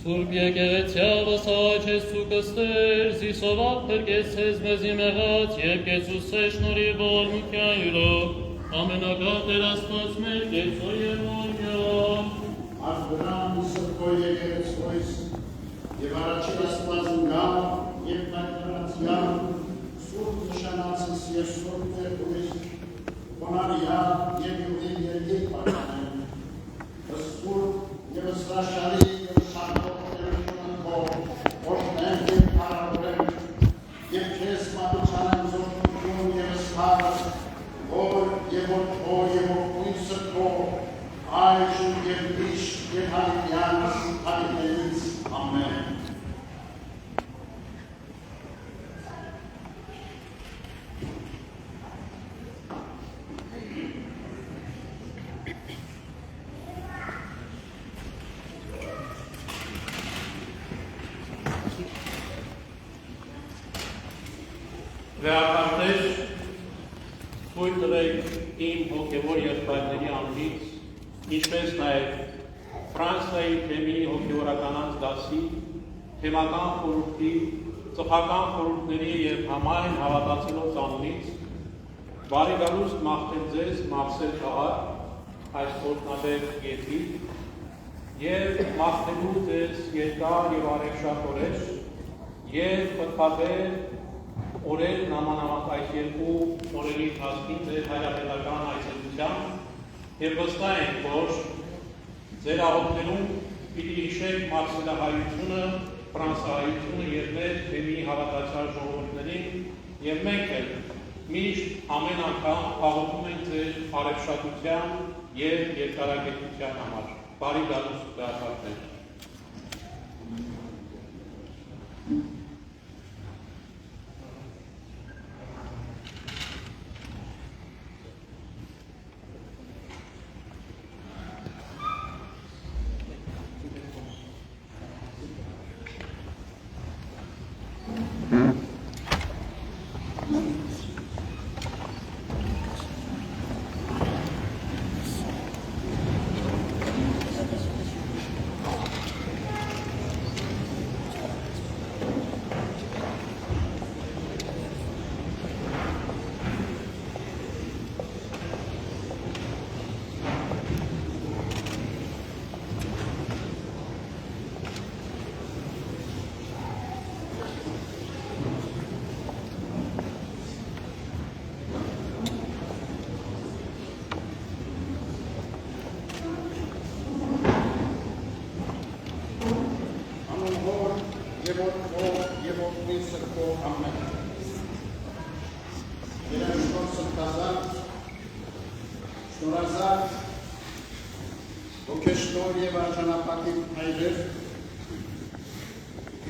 Սուրբ եկեղեցյալը սաճեսու կստեր, զիսովակ պրկեցես մեզի մեղած և կեցուսե շնորի բոլմուքյան յուրով, ամենակատ էր աստված մեր կեցո և որյով։ Արգրան սրկո եկեղեցոյս, և առաջին աստված ընգավ, և նայտրանացյան, սուրբ նշանացս և սուրբ ներդույս, կոնարյա և յուղին երգիք պարկանեն, սուրբ և սրաշարի և շարքով ներուշունն քո, որդեն և պարավորեն, և քեզ մատուցանեն զորքություն և սպարս, որ և որդո և որդույն սրկո, այժմ և միշտ և հավիտյանս հավիտենից, ամեն։ Վերակարտեր թույլ տվեք իմ հոգևոր եղբայրների անունից, ինչպես նաև Ֆրանսիայի թեմի հոգևորականանց դասի, թեմական խորհրդի, ծխական խորհուրդների և համայն հավատացյալոց անունից, բարի գալուստ մաղթել ձեզ Մաքսել քաղաք այս խորհրդանշան եթի և մաղթելու ձեզ երկար և առևշատ օրեր և պտղաբեր օրեր նամանավանդ այս երկու օրերի ընթացքին ձեր հայրապետական այցելությամբ և վստահ ենք, որ ձեր աղոթներում պիտի հիշեք մաքսելահայությունը, ֆրանսահայությունը և մեր թեմի հավատացյալ ժողովուրդներին և մենք էլ միշտ ամեն անգամ աղոթում ենք ձեր առևշատության և երկարակեցության համար։ Բարի գալուստ դասարտներ։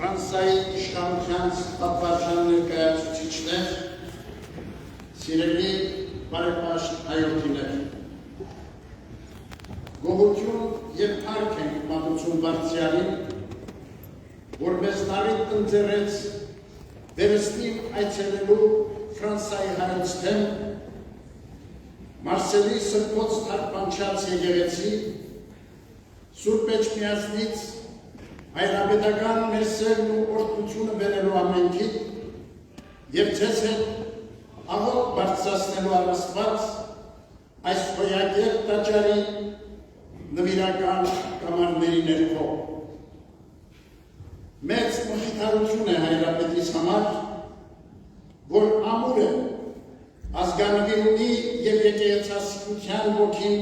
Ֆրանսիայի իշխանության պատվարժան ներկայացուցիչներ, սիրելի բարեպաշտ հայրենիներ, գոհություն և փառք ենք մատուցում Բարձրյանին, որ մեզ նարիտ ընձեռեց վերստին այցելելու Ֆրանսիայի հայոց թեմ, Մարսելի սրբոց թարգմանչած եկեղեցի, Սուրբ Էջմիածնից հայրապետական մեր սերն ու օրհնությունը բերելու ամենքին և ձեզ հետ աղոտ բարձրացնելու առաստված այս հոյակեր տաճարի նվիրական կամարների ներքո։ Մեծ մխիթարություն է հայրապետիս համար, որ ամուր է ազգանվիրունի և եկեղեցասիրության ոգին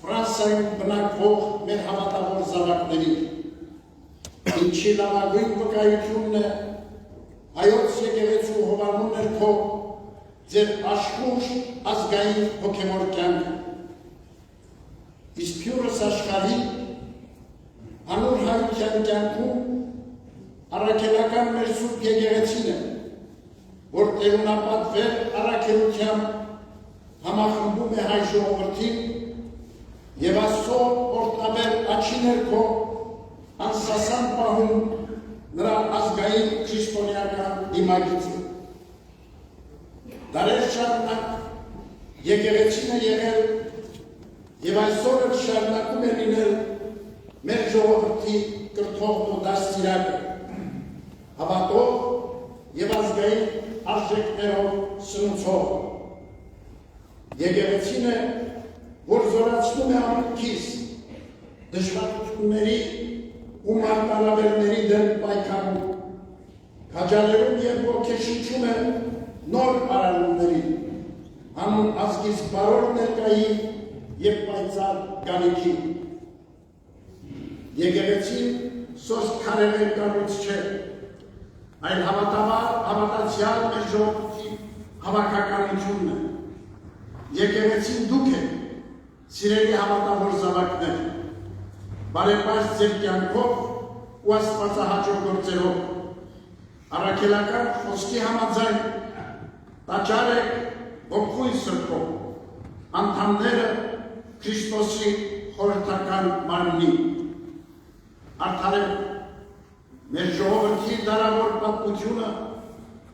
Ֆրանսիայում բնակվող մեր հավատավոր զավակների, ինչի լավագույն վկայությունն է հայոց եկեղեցու հովանու ներքո ձեր աշխույժ ազգային հոգևոր կյանքը։ Իսկ յուրս աշխարհի անոր հայության կյանքում առաքելական մեր սուրբ եկեղեցին է, որ տերունապատվեր առաքելությամբ համախմբում է հայ ժողովրդին և Աստծո օրհնաբեր աչքի ներքո անսասան պահում նրա ազգային քրիստոնեական դիմագիծը։ Դարեր շարունակ եկեղեցին է եղել և այսօր էլ շարունակում է լինել մեր ժողովրդի կրթողն ու դաստիարակը, հավատով և ազգային արժեքներով սնուցող։ Եկեղեցին է, որ զորացնում է ամենքիս դժվարությունների ու մարտահրավերների դեմ պայքարում, քաջալերում և ոգեշնչում է նոր արարումների, հանուն ազգիս բարոր ներկայի և պայծառ գալիքի։ Եկեղեցին սոսկ քարեր կառույց չէ, այլ հավատացյալ մեր ժողովրդի հավաքականությունն է։ Եկեղեցին դուք եք, սիրելի հավատավոր զավակներ, բարեպաշտ ձեր կյանքով ու աստվածահաճո գործերով, առաքելական խոսքի համաձայն տաճար եք ոգույն սրբով, անդամները Քրիստոսի խորհրդական մարմնի։ Արդարև մեր ժողովրդի դարավոր պատմությունը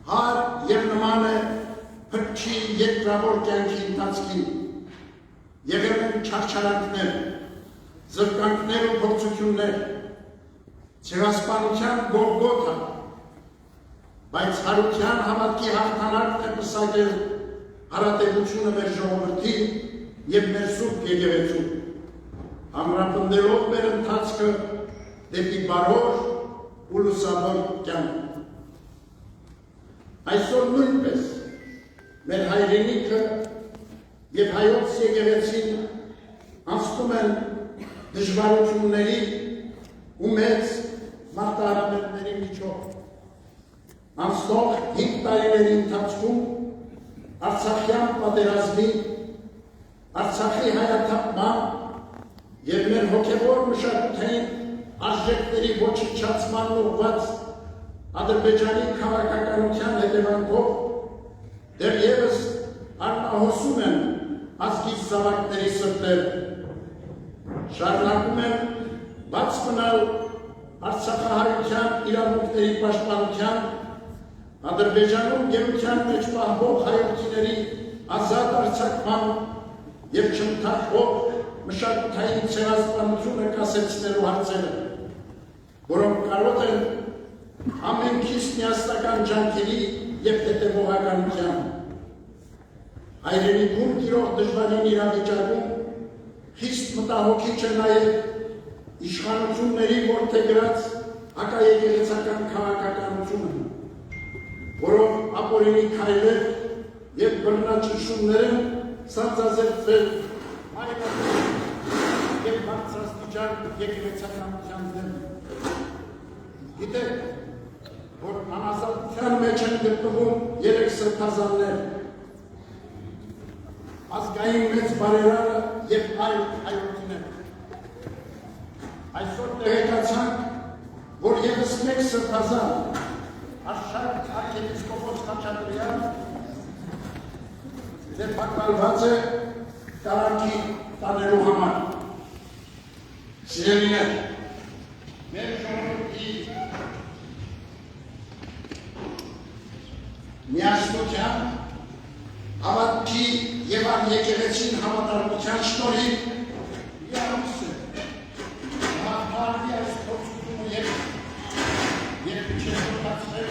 հար և նման է փրկչի երկրավոր կյանքի ընթացքին։ Եղել են չարչարանքներ, զրկանքներ ու փորձություններ, ցեղասպանության Գողգոթա, բայց հարության հավատքի հաղթանակն է պսակել հարատեվությունը մեր ժողովրդի և մեր սուրբ եկեղեցու, ամրապնդելով մեր ընթացքը դեպի բարոր ու լուսավոր կյանք։ Այսօր նույնպես մեր հայրենիքը և հայոց եկեղեցին անցնում են դժվարությունների ու մեծ մարտահրավերների միջով։ Անցնող 5 տարիների ընթացքում Արցախյան պատերազմի, Արցախի հայաթափման և մեր հոգևոր մշակութային արժեքների ոչնչացման ուղղված Ադրբեջանի քաղաքականության հետևանքով դեռևս արմահոսում են ազգիս զավակների սրտերը, շարունակում են բաց մնալ արցախահայության իրավունքների պաշտպանության, Ադրբեջանում գերության մեջ պահվող հայրենիների ազատ արձակման և չընդհատվող մշակութային ցեղասպանությունը կասեցնելու հարցերը, որոնք կարող են ամենքից միասնական ջանքերի և հետևողականության։ Հայրենիքում տիրող դժվարին իրավիճակում խիստ մտահոգիչ է նաև իշխանությունների որդեգրած հակաեկեղեցական քաղաքականությունը, որով ապօրինի քայլեր և բռնաճնշումներ են սանձազերծվել և բարձրաստիճան եկեղեցականության դեմ։ Գիտեք, որ անազատության մեջ են գտնվում 3 սրբազաններ, ազգային մեծ բարերարը և այլ հայրենիներ։ Այսօր տեղեկացանք, որ ևս մեկ սրբազան Արշակ արքեպիսկոպոս Խաչատրյանը ձերբակալված է կալանքի տանելու համար։ Սիրելիներ, մեր ժողովրդի միասնության, հավատքի և եկեղեցին համատարմության շնորհիվ լիարույս է հաղթահարվի այս փորձությունը և չեզոքացնել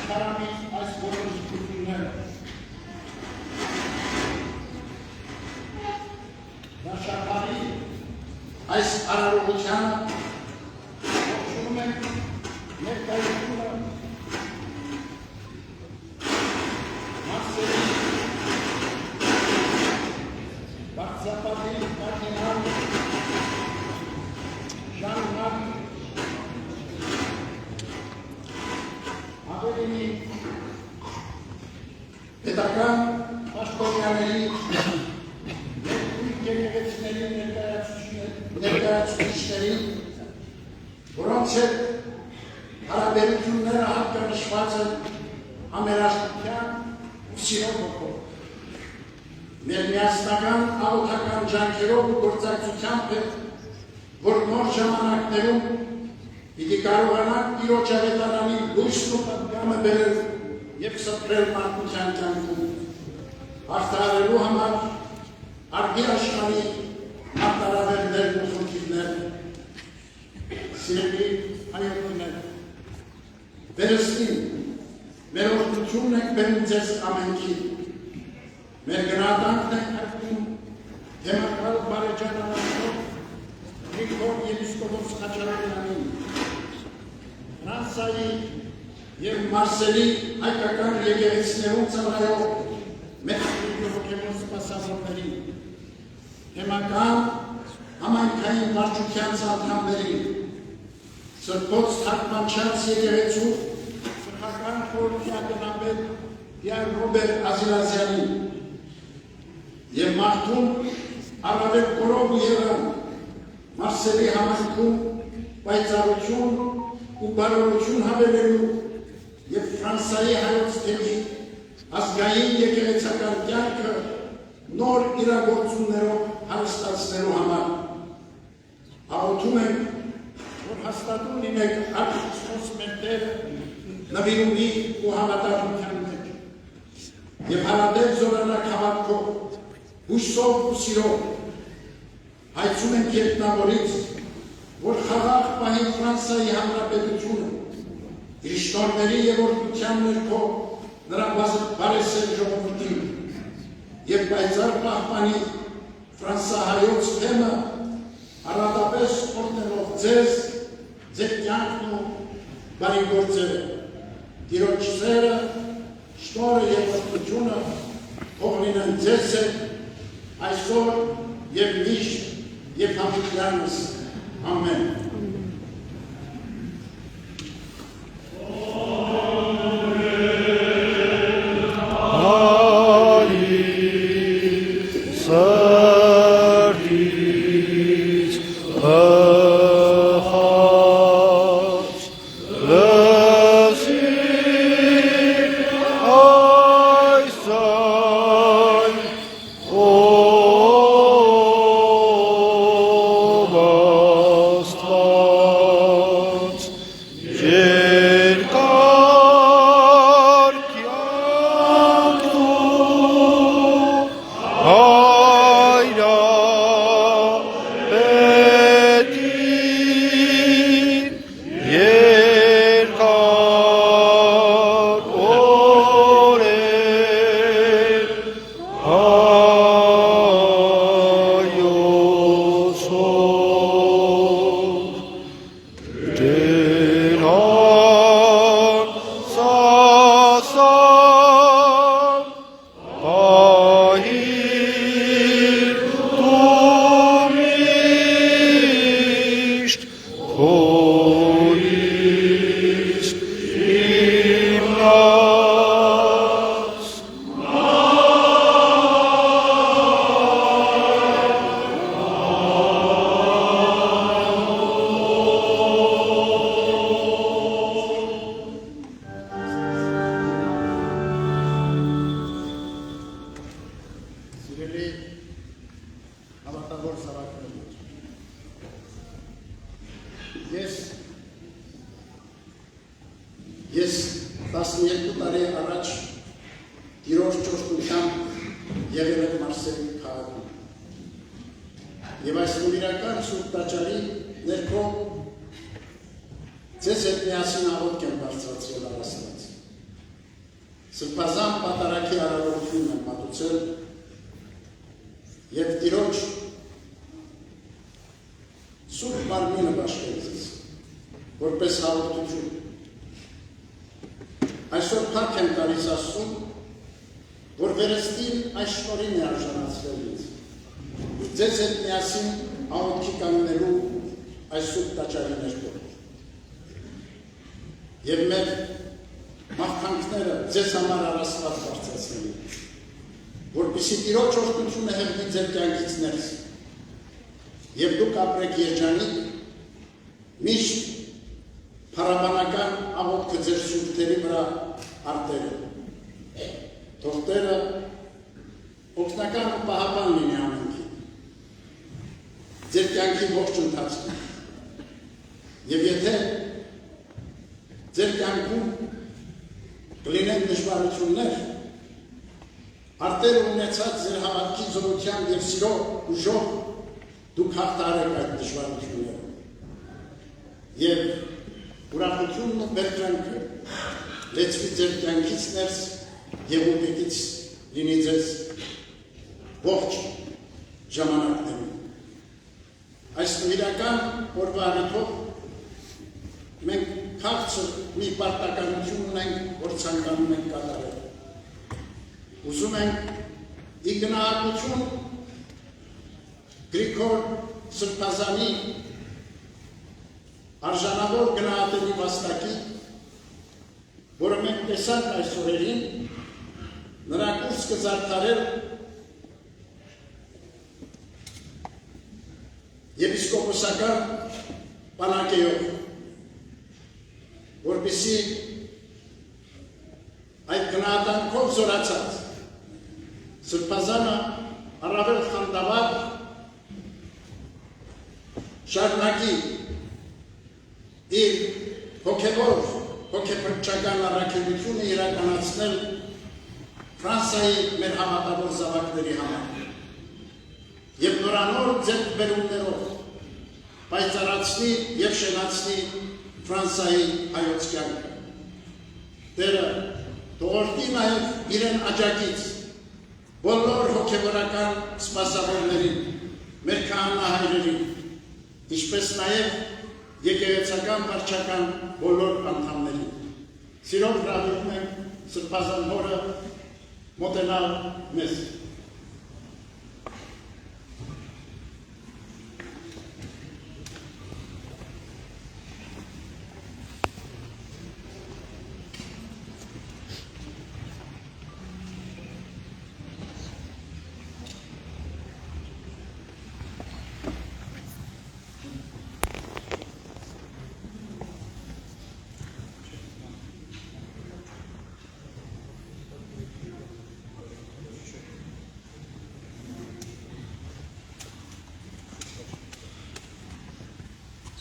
քարամից այս այս արարողությանը ողջունում ենք ներկայությունը Մարսելի Բարձրապատի կարդինալ Ժան-Մարկ Ավելինի պետական պաշտոնյաների եկեղեցիների ներկայացուցիչների, որոնց հետ հարաբերությունները հատկանշված են համերաշխության ու սիրո ոգով։ Մեր միասնական աղոթական ջանքերով ու գործակցությամբ է, որ նոր ժամանակներում պիտի կարողանանք Տիրոջ ավետարանի լույսն ու պատգամը բերել և սփռել մարդկության կյանքում, հաղթահարելու համար արդի աշխարհի մարտահրավերներն ու խնդիրները, սիրելի հայրենիներ, վերստին մեր օրհնությունն ենք բերում ձեզ ամենքին, մեր գնահատանքն ենք հայտնում թեմակալ բարեջանանալով Գրիգոր եպիսկոպոս Խաչատրյանին, Ֆրանսիայի և Մարսելի հայկական եկեղեցիներում ծառայող մեր հոգևոր սպասավորներին, թեմական համայնքային վարչության անդամներին, Սրբոց թարգմանչած եկեղեցու սրբական խորհրդի ականապետ Պիեր Ռոբեր Ազիլազյանին և մարդուն առավել կորով ու եղան Մարսելի համայնքում պայծառություն ու բարօրություն հավելելու և Ֆրանսիայի հայոց թեմի ազգային եկեղեցական կյանքը նոր իրագործումներով հարստացնելու համար աղոթում ենք, որ հաստատում լինեք Քրիստոս մեր Տերը նվիրումի ու հավատարմության մեջ և հարատև զորանակ հավատքով, հույսով ու սիրով հայցում ենք երկնավորից, որ խաղաղ պահի Ֆրանսիայի Հանրապետությունը իր շնորհների և օրհնության ներքո նրա բարեսեր ժողովրդին և պայծառ պահպանի ֆրանսահայոց թեմը առատապես օրհնելով ձեզ, ձեր կյանքն ու բարի գործերը, Տիրոջ սերը, շնորհը և օրհնությունը թող լինեն ձեզ հետ այսօր և միշտ և հավիտյանս, ամեն։ Ես 12 տարի առաջ Տիրոջ ճշտությամբ եղել եմ Մարսելի քաղաքում և այս նվիրական Սուրբ տաճարի ներքո ձեզ հետ միասին աղոթք եմ բարձրացրել առաստված։ Սրբազան պատարագի արարողությունն եմ մատուցել և Տիրոջ որպես հաղորդություն։ Այսօր փառք եմ տալիս Աստծուն, որ վերստին այս շնորհին է արժանացրել ինձ։ Ձեզ հետ միասին աղոթքի կանգնելու այս սուրբ տաճարի ներքո։ Եվ մեր մաղթանքները ձեզ համար առաստված բարձրացնելու, որպեսզի Տիրոջ օրհնությունը հեռվի ձեր կյանքից ներս, եւ դուք ապրեք երջանիկ, միշտ փառաբանական աղոթքը ձեր սուրբերի վրա արտերը։ Թող Տերը օգնական ու պահապան լինի ամենքին, ձեր կյանքի ողջ ընթացքում։ Եվ եթե ձեր կյանքում կլինեն դժվարություններ, արտերը ունեցած ձեր հավատքի զորությամբ եւ սիրո ուժով դուք հաղթարեք այդ դժվարությունները։ Եվ ուրախությունն ու բերկրանքը լեցվի ձեր կյանքից ներս եւ ուղեկից լինի ձեզ ողջ ժամանակներում։ Այս նվիրական օրվա առիթով մենք քաղցր մի պարտականություն ունենք, որ ցանկանում ենք կատարել։ Ուզում ենք ի գնահատություն Գրիգոր Սրբազանի արժանավոր գնահատելի վաստակի, որը մենք տեսանք այս օրերին, նրա կուրս կզարդարել եպիսկոպոսական պանակեով, որպեսզի այդ գնահատանքով զորացած Սրբազանը առավել խանդավառ շարունակի իր հոգեփրկչական առաքելությունը իրականացնել Ֆրանսիայի մեր համատավոր զավակների համար եւ նորանոր ձեռքբերումներով պայծառացնի եւ շենացնի Ֆրանսիայի հայոց կյանքը։ Տերը թողորտի նաեւ իրեն աջակից բոլոր հոգեվորական սպասավորներին, մեր քահանայերին, ինչպես նաեւ եկեղեցական վարչական բոլոր անդամներին։ Սիրով հրավիրում ենք Սրբազան հորը մոտենալ մեզ։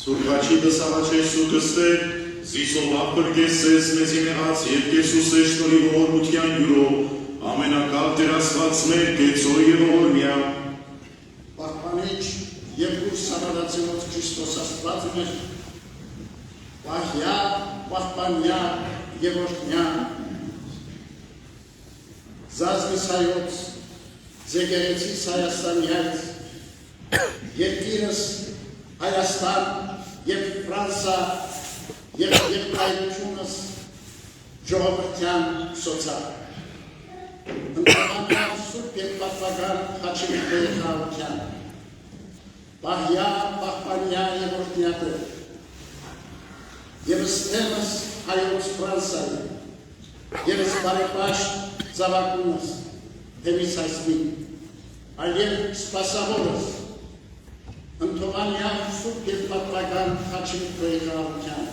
Սուրբաչի դսաղաչես ու կստեր, զիսով ապրգես ես մեզի մեղած և կեսուս է շնորի ողորմության յուրով, ամենակալ տերասված մեր կեցոր և ողորմյա։ Պահպանիչ և ուրս սավադացելոց Քրիստոս աստված մեր, պահյա, պահպանյա և օրհնյա, զազնիս հայոց, ձեգերեցիս Հայաստանյայց, երկիրս Հայաստան և Ֆրանսա և երկայությունս ժողովրդյան սոցիալ։ Ընդհանրական սուրբ և պատվական խաչիկների խաղության, պահյա, պահպանյա և օրհնյատեր, ևս թեմս հայոց Ֆրանսայի, ևս բարեպաշտ զավակունս, թեմիս հայսմի, այլև սպասավորս, ընդհանրյալ սուրբ և պատվական խաչիկների խաղության,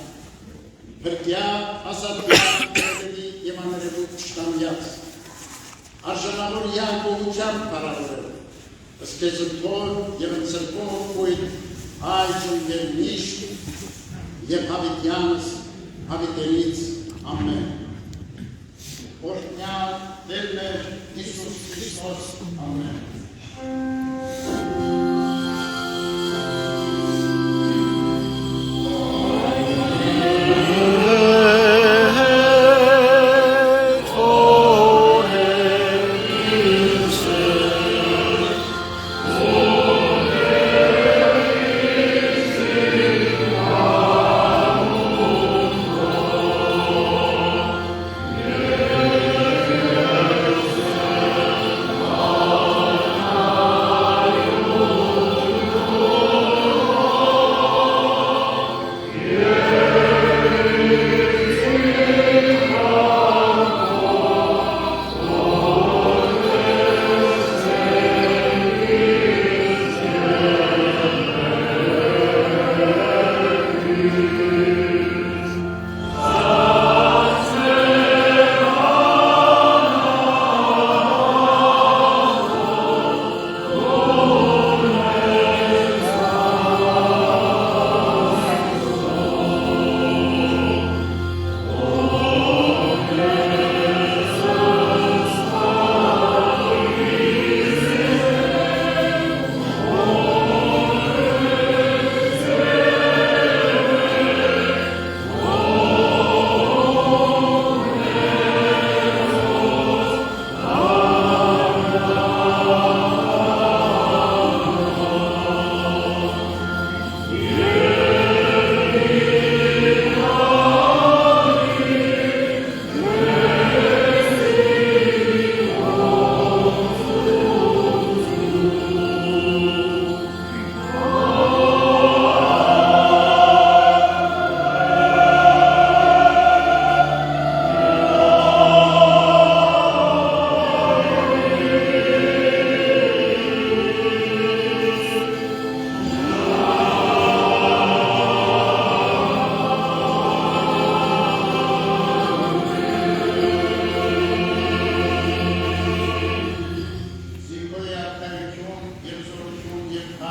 հրկյա, ազատյա, երևի և աներևուկ չտամյաց, արժանավոր յակողությամբ պարավորել, ըսկեզըթոր և ընցրկող կույտ այջն և միշտ և հավիտյանս, հավիտենից ամեն։ Օրհնյալ Տեր մեր Հիսուս Քրիստոս, ամեն։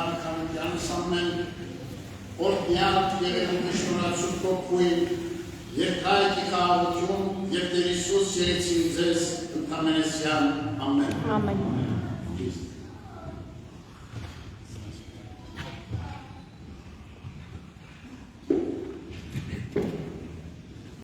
Փարքանյանս ամեն, օրդյատ երևում շնորհացու կոպույն, երկայքի կաղություն և Տեր Հիսուս երեցին ձեզ ընդամենեսյան ամեն։ Ամեն։